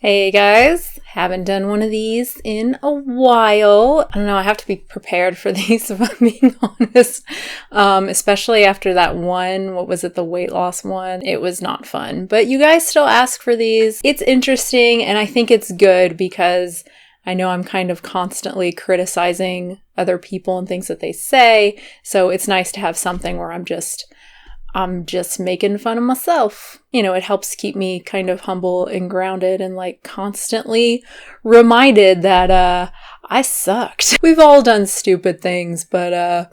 Hey guys, haven't done one of these in a while. I don't know, I have to be prepared for these if I'm being honest. Especially after that one, what was it, the weight loss one? It was not fun. But you guys still ask for these. It's interesting and I think it's good because I know I'm kind of constantly criticizing other people and things that they say. So it's nice to have something where I'm just making fun of myself. You know, it helps keep me kind of humble and grounded and like constantly reminded that I sucked. We've all done stupid things, but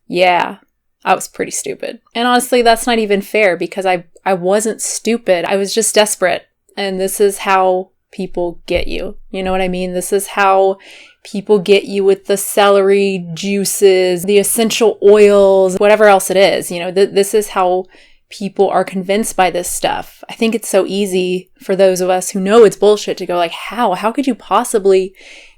yeah, I was pretty stupid. And honestly, that's not even fair because I wasn't stupid. I was just desperate. And this is how people get you. You know what I mean? This is how people get you with the celery juices, the essential oils, whatever else it is. You know, this is how people are convinced by this stuff. I think it's so easy for those of us who know it's bullshit to go like, how could you possibly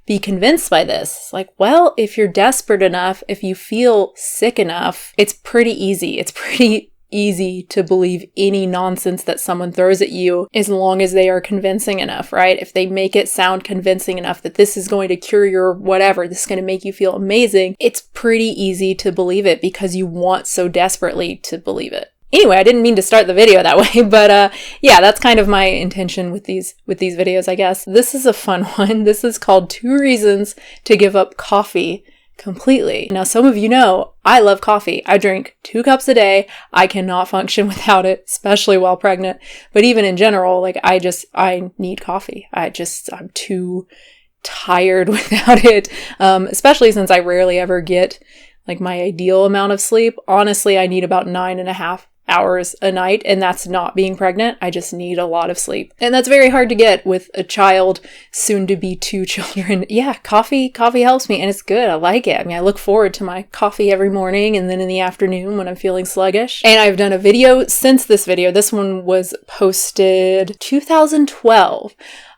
be convinced by this? Like, well, if you're desperate enough, if you feel sick enough, it's pretty easy. It's pretty easy to believe any nonsense that someone throws at you as long as they are convincing enough, right? If they make it sound convincing enough that this is going to cure your whatever, this is going to make you feel amazing, it's pretty easy to believe it because you want so desperately to believe it. Anyway, I didn't mean to start the video that way, but yeah, that's kind of my intention with these videos, I guess. This is a fun one. This is called 2 Reasons to Give Up Coffee Completely. Now, some of you know I love coffee. I drink 2 cups a day. I cannot function without it, especially while pregnant. But even in general, like I need coffee. I'm too tired without it. Especially since I rarely ever get like my ideal amount of sleep. Honestly, I need about 9.5 hours a night, and that's not being pregnant. I just need a lot of sleep. And that's very hard to get with a child, soon to be 2 children. Yeah, coffee helps me and it's good. I like it. I mean, I look forward to my coffee every morning and then in the afternoon when I'm feeling sluggish. And I've done a video since this video. This one was posted 2012.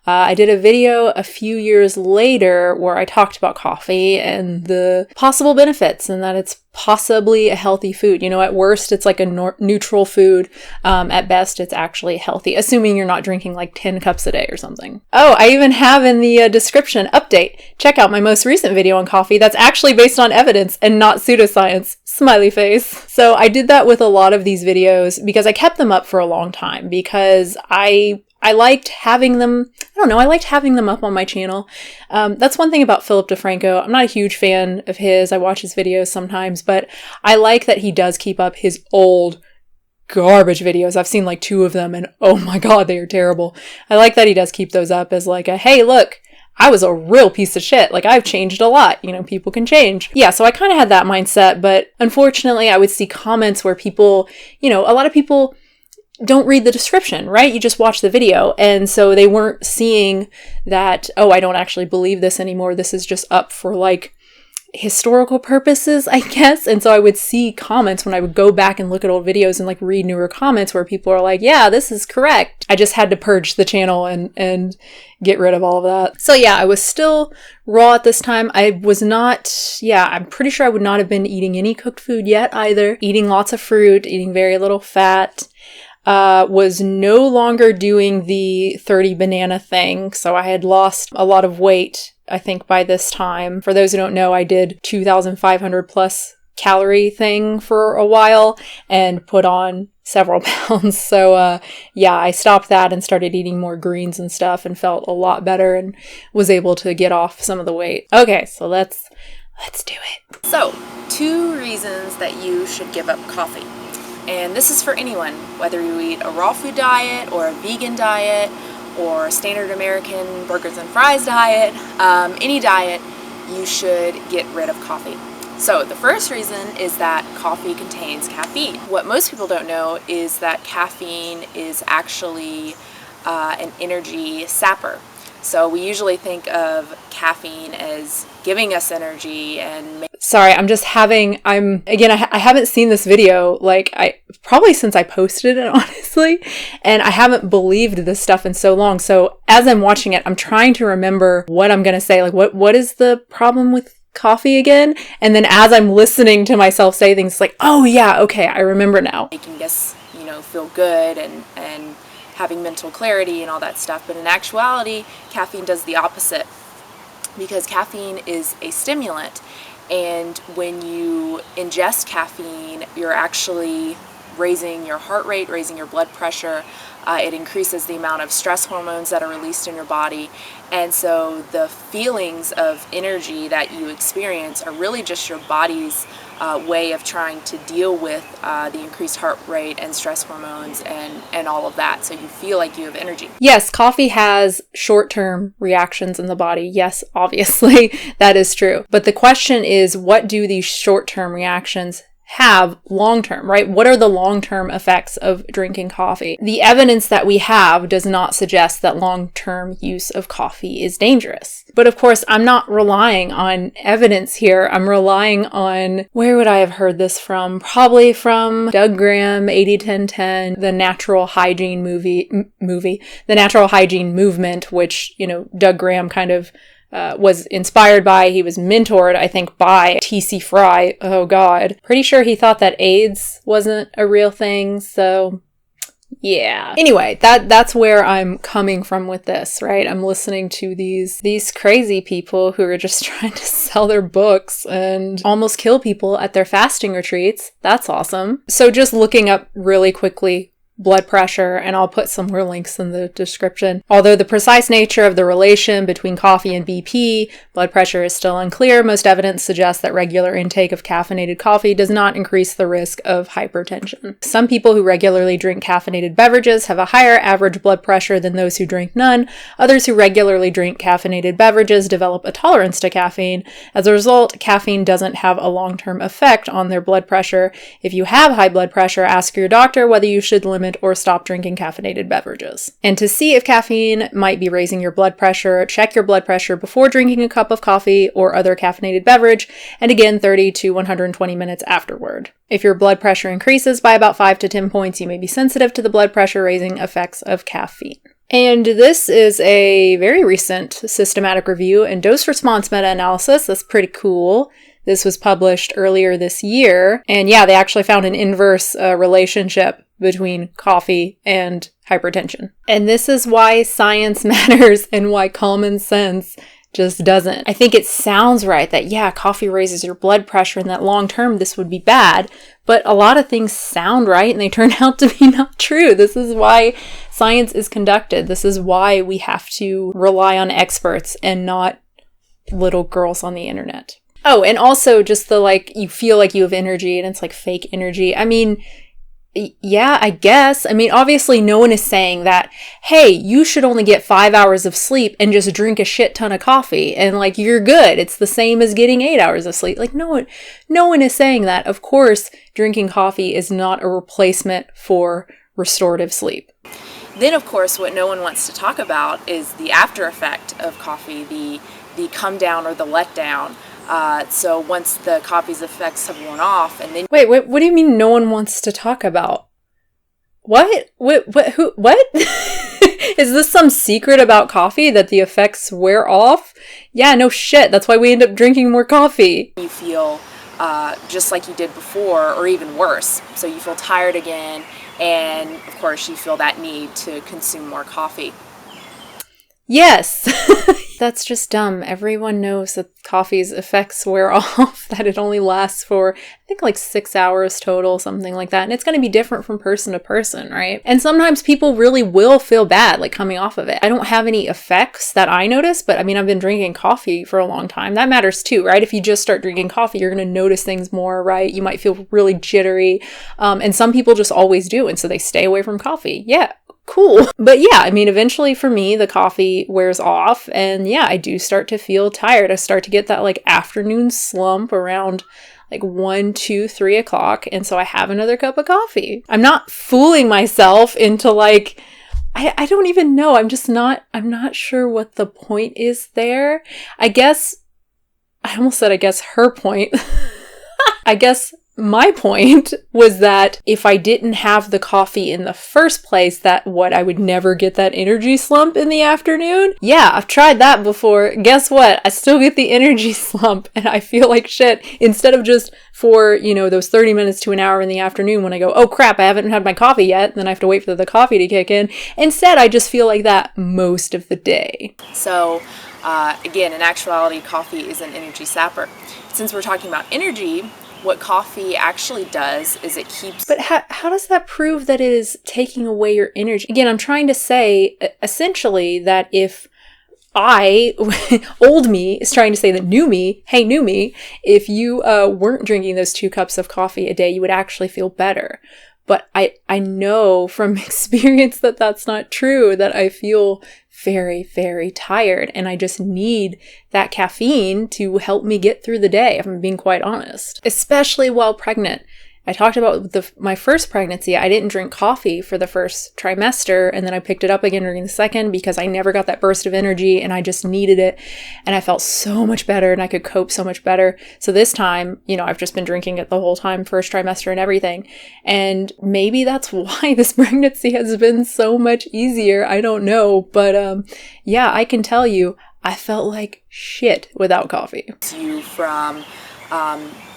I did a video a few years later where I talked about coffee and the possible benefits and that it's possibly a healthy food. You know, at worst, it's like a neutral food. At best, it's actually healthy, assuming you're not drinking like 10 cups a day or something. Oh, I even have in the description update. Check out my most recent video on coffee that's actually based on evidence and not pseudoscience. Smiley face. So I did that with a lot of these videos because I kept them up for a long time because I liked having them, I liked having them up on my channel. That's one thing about Philip DeFranco. I'm not a huge fan of his. I watch his videos sometimes, but I like that he does keep up his old garbage videos. I've seen like 2 of them and oh my God, they are terrible. I like that he does keep those up as like a, hey, look, I was a real piece of shit. Like I've changed a lot. You know, people can change. Yeah, so I kind of had that mindset, but unfortunately I would see comments where people, a lot of people don't read the description, right? You just watch the video. And so they weren't seeing that, oh, I don't actually believe this anymore. This is just up for like historical purposes, I guess. And so I would see comments when I would go back and look at old videos and like read newer comments where people are like, yeah, this is correct. I just had to purge the channel and get rid of all of that. So yeah, I was still raw at this time. I'm pretty sure I would not have been eating any cooked food yet either. Eating lots of fruit, eating very little fat. Was no longer doing the 30 banana thing. So I had lost a lot of weight, I think, by this time. For those who don't know, I did 2,500 plus calorie thing for a while and put on several pounds. So yeah, I stopped that and started eating more greens and stuff and felt a lot better and was able to get off some of the weight. Okay, so let's do it. So, 2 reasons that you should give up coffee. And this is for anyone, whether you eat a raw food diet or a vegan diet or a standard American burgers and fries diet, any diet, you should get rid of coffee. So the first reason is that coffee contains caffeine. What most people don't know is that caffeine is actually an energy sapper. So we usually think of caffeine as giving us energy and sorry, I haven't seen this video probably since I posted it, honestly, and I haven't believed this stuff in so long. So as I'm watching it, I'm trying to remember what I'm going to say. Like what is the problem with coffee again? And then as I'm listening to myself say things like, oh yeah, okay, I remember now. Making us, feel good and having mental clarity and all that stuff. But in actuality, caffeine does the opposite, because caffeine is a stimulant. And when you ingest caffeine, you're actually raising your heart rate, raising your blood pressure. It increases the amount of stress hormones that are released in your body. And so the feelings of energy that you experience are really just your body's way of trying to deal with the increased heart rate and stress hormones and all of that. So you feel like you have energy. Yes, coffee has short-term reactions in the body. Yes, obviously, that is true. But the question is, what do these short-term reactions have long-term, right? What are the long-term effects of drinking coffee? The evidence that we have does not suggest that long-term use of coffee is dangerous. But of course, I'm not relying on evidence here. I'm relying on, where would I have heard this from? Probably from Doug Graham, 80-10-10, the natural hygiene the natural hygiene movement, which, Doug Graham kind of was inspired by. He was mentored, I think, by T.C. Fry. Oh God. Pretty sure he thought that AIDS wasn't a real thing, so yeah. Anyway, that's where I'm coming from with this, right? I'm listening to these crazy people who are just trying to sell their books and almost kill people at their fasting retreats. That's awesome. So just looking up really quickly blood pressure, and I'll put some more links in the description. Although the precise nature of the relation between coffee and BP, blood pressure is still unclear, most evidence suggests that regular intake of caffeinated coffee does not increase the risk of hypertension. Some people who regularly drink caffeinated beverages have a higher average blood pressure than those who drink none. Others who regularly drink caffeinated beverages develop a tolerance to caffeine. As a result, caffeine doesn't have a long-term effect on their blood pressure. If you have high blood pressure, ask your doctor whether you should limit or stop drinking caffeinated beverages. And to see if caffeine might be raising your blood pressure, check your blood pressure before drinking a cup of coffee or other caffeinated beverage, and again 30 to 120 minutes afterward. If your blood pressure increases by about 5 to 10 points, you may be sensitive to the blood pressure raising effects of caffeine. And this is a very recent systematic review and dose-response meta-analysis. That's pretty cool. This was published earlier this year. And yeah, they actually found an inverse relationship between coffee and hypertension. And this is why science matters and why common sense just doesn't. I think it sounds right that, yeah, coffee raises your blood pressure and that long term this would be bad, but a lot of things sound right and they turn out to be not true. This is why science is conducted. This is why we have to rely on experts and not little girls on the internet. Oh, and also just the you feel like you have energy and it's like fake energy. I mean, yeah, I guess. I mean, obviously no one is saying that, hey, you should only get 5 hours of sleep and just drink a shit ton of coffee and you're good. It's the same as getting 8 hours of sleep. No one is saying that. Of course, drinking coffee is not a replacement for restorative sleep. Then, of course, what no one wants to talk about is the after effect of coffee, the come down or the letdown. So once the coffee's effects have worn off, and then wait, what do you mean no one wants to talk about? What? Who? What? Is this some secret about coffee that the effects wear off? Yeah, no shit. That's why we end up drinking more coffee. You feel just like you did before, or even worse. So you feel tired again, and of course you feel that need to consume more coffee. Yes. That's just dumb. Everyone knows that coffee's effects wear off, that it only lasts for, I think 6 hours total, something like that. And it's going to be different from person to person, right? And sometimes people really will feel bad, coming off of it. I don't have any effects that I notice, but I mean, I've been drinking coffee for a long time. That matters too, right? If you just start drinking coffee, you're going to notice things more, right? You might feel really jittery. And some people just always do. And so they stay away from coffee. Yeah. Cool. But yeah, I mean, eventually for me, the coffee wears off and yeah, I do start to feel tired. I start to get that afternoon slump around 1, 2, 3 o'clock. And so I have another cup of coffee. I'm not fooling myself into I don't even know. I'm not sure what the point is there. I guess her point. I guess my point was that if I didn't have the coffee in the first place, I would never get that energy slump in the afternoon. Yeah, I've tried that before. Guess what? I still get the energy slump and I feel like shit. Instead of just for, those 30 minutes to an hour in the afternoon when I go, oh crap, I haven't had my coffee yet, and then I have to wait for the coffee to kick in. Instead, I just feel like that most of the day. So, again, in actuality, coffee is an energy sapper. Since we're talking about energy, what coffee actually does is it keeps... But how does that prove that it is taking away your energy? Again, I'm trying to say, essentially, that if old me is trying to say that new me, hey, new me, if you weren't drinking those 2 cups of coffee a day, you would actually feel better. But I know from experience that that's not true, that I feel very, very tired and I just need that caffeine to help me get through the day, if I'm being quite honest. Especially while pregnant. I talked about my first pregnancy. I didn't drink coffee for the first trimester, and then I picked it up again during the second because I never got that burst of energy and I just needed it. And I felt so much better and I could cope so much better. So this time, I've just been drinking it the whole time, first trimester and everything. And maybe that's why this pregnancy has been so much easier. I don't know. But yeah, I can tell you, I felt like shit without coffee. You from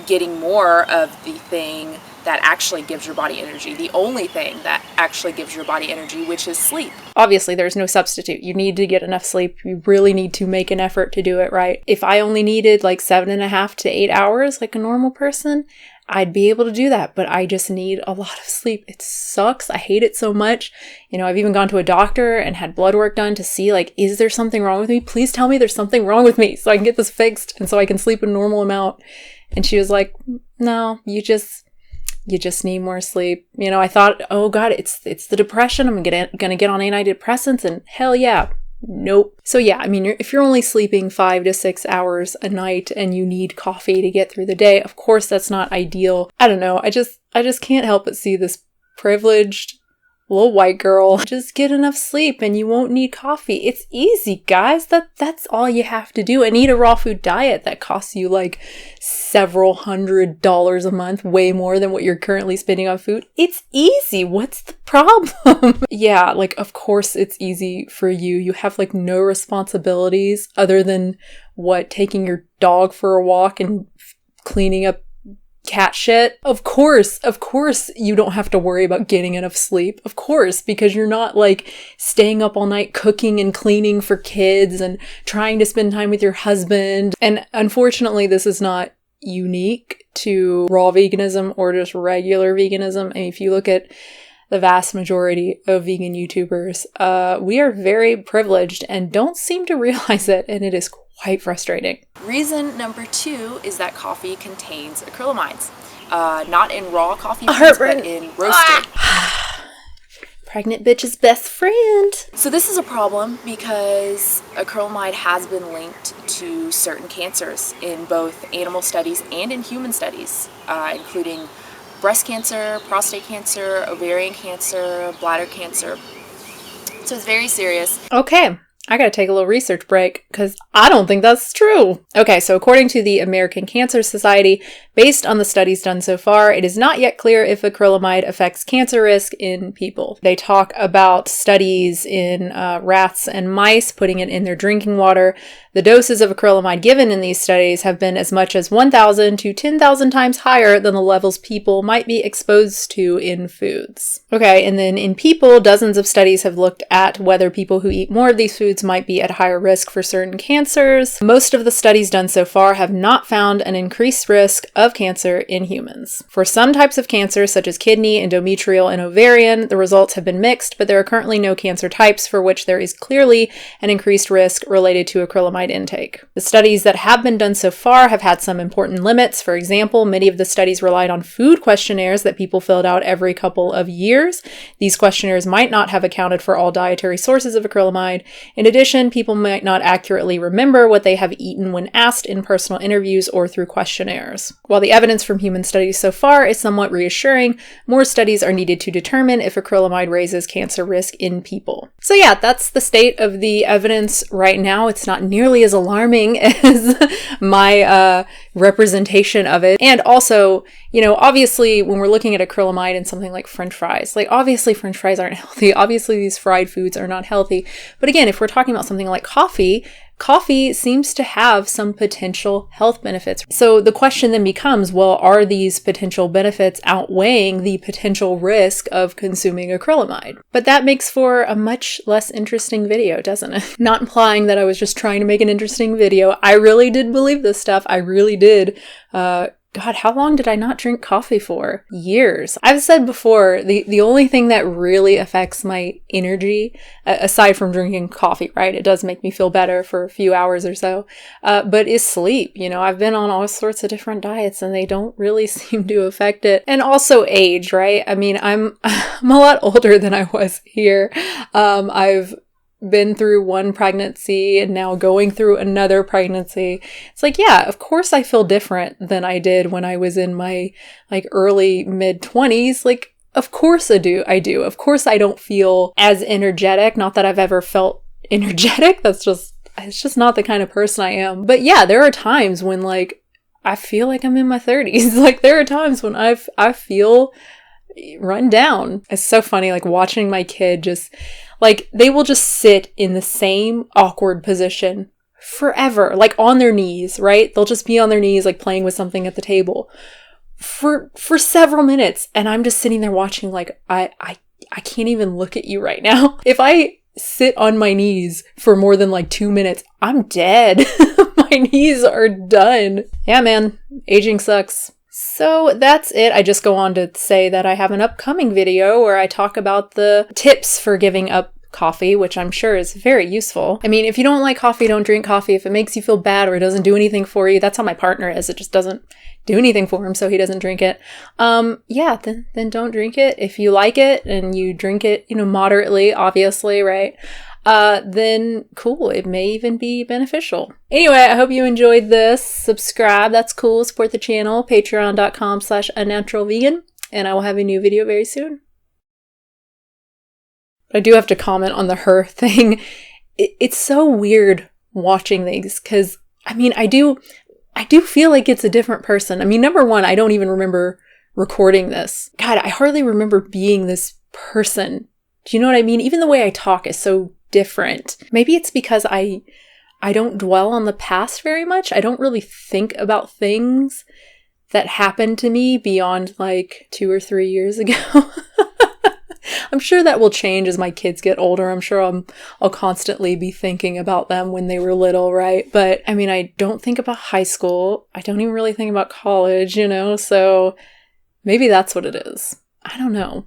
getting more of the thing that actually gives your body energy, the only thing that actually gives your body energy, which is sleep. Obviously, there's no substitute. You need to get enough sleep. You really need to make an effort to do it right. If I only needed like 7.5 to 8 hours, like a normal person, I'd be able to do that, but I just need a lot of sleep. It sucks. I hate it so much. I've even gone to a doctor and had blood work done to see, like, is there something wrong with me? Please tell me there's something wrong with me so I can get this fixed and so I can sleep a normal amount. And she was like, no, you just need more sleep. I thought, oh God, it's the depression. I'm gonna get on antidepressants, and hell yeah. Nope. So yeah, if you're only sleeping 5 to 6 hours a night and you need coffee to get through the day, of course that's not ideal. I don't know. I just can't help but see this privileged little white girl. Just get enough sleep and you won't need coffee. It's easy, guys. That's all you have to do. And eat a raw food diet that costs you like several $100s a month, way more than what you're currently spending on food. It's easy. What's the problem? Yeah, like, of course it's easy for you. You have like no responsibilities other than taking your dog for a walk and cleaning up cat shit. Of course you don't have to worry about getting enough sleep. Of course, because you're not like staying up all night cooking and cleaning for kids and trying to spend time with your husband. And unfortunately, this is not unique to raw veganism or just regular veganism. If you look at the vast majority of vegan YouTubers, we are very privileged and don't seem to realize it, and it is quite frustrating. Reason number 2 is that coffee contains acrylamides. Not in raw coffee beans, but in roasted. Pregnant bitch's best friend. So this is a problem because acrylamide has been linked to certain cancers in both animal studies and in human studies, including breast cancer, prostate cancer, ovarian cancer, bladder cancer. So it's very serious. Okay. I gotta take a little research break because I don't think that's true. Okay, so according to the American Cancer Society, based on the studies done so far, it is not yet clear if acrylamide affects cancer risk in people. They talk about studies in rats and mice, putting it in their drinking water. The doses of acrylamide given in these studies have been as much as 1,000 to 10,000 times higher than the levels people might be exposed to in foods. Okay, and then in people, dozens of studies have looked at whether people who eat more of these foods might be at higher risk for certain cancers. Most of the studies done so far have not found an increased risk of cancer in humans. For some types of cancer, such as kidney, endometrial, and ovarian, the results have been mixed, but there are currently no cancer types for which there is clearly an increased risk related to acrylamide intake. The studies that have been done so far have had some important limits. For example, many of the studies relied on food questionnaires that people filled out every couple of years. These questionnaires might not have accounted for all dietary sources of acrylamide. In addition, people might not accurately remember what they have eaten when asked in personal interviews or through questionnaires. While the evidence from human studies so far is somewhat reassuring, more studies are needed to determine if acrylamide raises cancer risk in people. So yeah, that's the state of the evidence right now. It's not nearly as alarming as my representation of it. And also, you know, obviously when we're looking at acrylamide and something like French fries, like obviously French fries aren't healthy. Obviously these fried foods are not healthy. But again, if we're talking about something like coffee seems to have some potential health benefits. So the question then becomes, well, are these potential benefits outweighing the potential risk of consuming acrylamide? But that makes for a much less interesting video, doesn't it? Not implying that I was just trying to make an interesting video. I really did believe this stuff. I really did. God, how long did I not drink coffee for? Years. I've said before, the only thing that really affects my energy, aside from drinking coffee, right? It does make me feel better for a few hours or so, but is sleep. You know, I've been on all sorts of different diets and they don't really seem to affect it. And also age, right? I mean, I'm a lot older than I was here. I've been through one pregnancy and now going through another pregnancy. It's like, yeah, of course I feel different than I did when I was in my like early mid 20s. Like, of course I do. Of course I don't feel as energetic. Not that I've ever felt energetic. It's just not the kind of person I am. But yeah, there are times when like I feel like I'm in my 30s. Like there are times when I feel run down. It's so funny, like watching my kid just like, they will just sit in the same awkward position forever, like on their knees, right? They'll just be on their knees, like playing with something at the table for several minutes. And I'm just sitting there watching, like, I can't even look at you right now. If I sit on my knees for more than like 2 minutes, I'm dead. My knees are done. Yeah, man, aging sucks. So that's it. I just go on to say that I have an upcoming video where I talk about the tips for giving up coffee, which I'm sure is very useful. I mean, if you don't like coffee, don't drink coffee. If it makes you feel bad or it doesn't do anything for you, that's how my partner is. It just doesn't do anything for him, so he doesn't drink it. Yeah, then don't drink it. If you like it and you drink it, you know, moderately, obviously, right? Then cool. It may even be beneficial. Anyway, I hope you enjoyed this. Subscribe. That's cool. Support the channel. Patreon.com/unnaturalvegan. And I will have a new video very soon. I do have to comment on the her thing. It's so weird watching these because, I mean, I do feel like it's a different person. I mean, number one, I don't even remember recording this. God, I hardly remember being this person. Do you know what I mean? Even the way I talk is so different. Maybe it's because I don't dwell on the past very much. I don't really think about things that happened to me beyond like 2 or 3 years ago. I'm sure that will change as my kids get older. I'm sure I'll constantly be thinking about them when they were little, right? But I mean, I don't think about high school. I don't even really think about college, you know? So maybe that's what it is. I don't know.